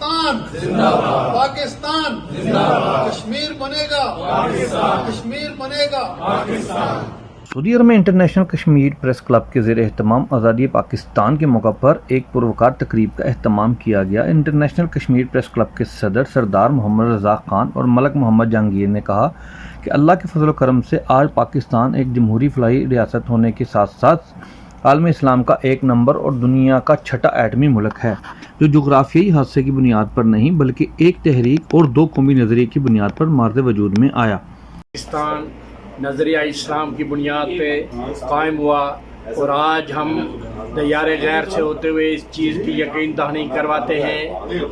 پاکستان زندہ باد، پاکستان زندہ باد، کشمیر بنے گا پاکستان، کشمیر بنے گا پاکستان۔ سعودی عرب میں انٹرنیشنل کشمیر پریس کلب کے زیر اہتمام آزادی پاکستان کے موقع پر ایک پروقار تقریب کا اہتمام کیا گیا۔ انٹرنیشنل کشمیر پریس کلب کے صدر سردار محمد رزاق خان اور ملک محمد جہانگیر نے کہا کہ اللہ کے فضل و کرم سے آج پاکستان ایک جمہوری فلاحی ریاست ہونے کے ساتھ ساتھ عالم اسلام کا ایک نمبر اور دنیا کا چھٹا ایٹمی ملک ہے، جو جغرافیائی حادثے کی بنیاد پر نہیں بلکہ ایک تحریک اور دو قومی نظریے کی بنیاد پر مارد وجود میں آیا۔ پاکستان نظریہ اسلام کی بنیاد پہ قائم ہوا اور آج ہم دیار غیر سے ہوتے ہوئے اس چیز کی یقین دہانی کرواتے ہیں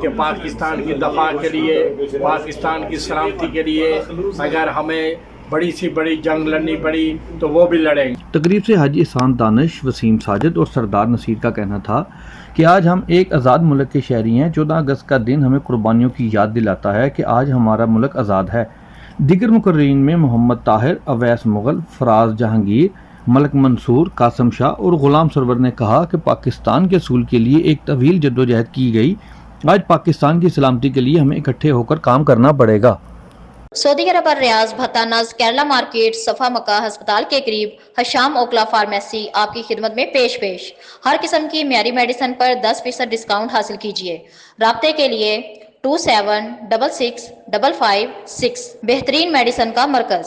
کہ پاکستان کی دفاع کے لیے، پاکستان کی سلامتی کے لیے اگر ہمیں بڑی سی بڑی جنگ لڑنی پڑی تو وہ بھی لڑیں گے۔ تقریب سے حاجی احسان دانش، وسیم ساجد اور سردار نصیر کا کہنا تھا کہ آج ہم ایک آزاد ملک کے شہری ہیں۔ 14 اگست کا دن ہمیں قربانیوں کی یاد دلاتا ہے کہ آج ہمارا ملک آزاد ہے۔ دیگر مقررین میں محمد طاہر، اویس مغل، فراز جہانگیر، ملک منصور، قاسم شاہ اور غلام سرور نے کہا کہ پاکستان کے اصول کے لیے ایک طویل جدوجہد کی گئی۔ آج پاکستان کی سلامتی کے لیے ہمیں اکٹھے ہو کر کام کرنا پڑے گا۔ سعودی عرب ریاض بھتانز کیرلا مارکیٹ صفا مکہ ہسپتال کے قریب حشام اوکلا فارمیسی آپ کی خدمت میں پیش ہر قسم کی معیاری میڈیسن پر 10% ڈسکاؤنٹ حاصل کیجیے۔ رابطے کے لیے 27665556 بہترین میڈیسن کا مرکز۔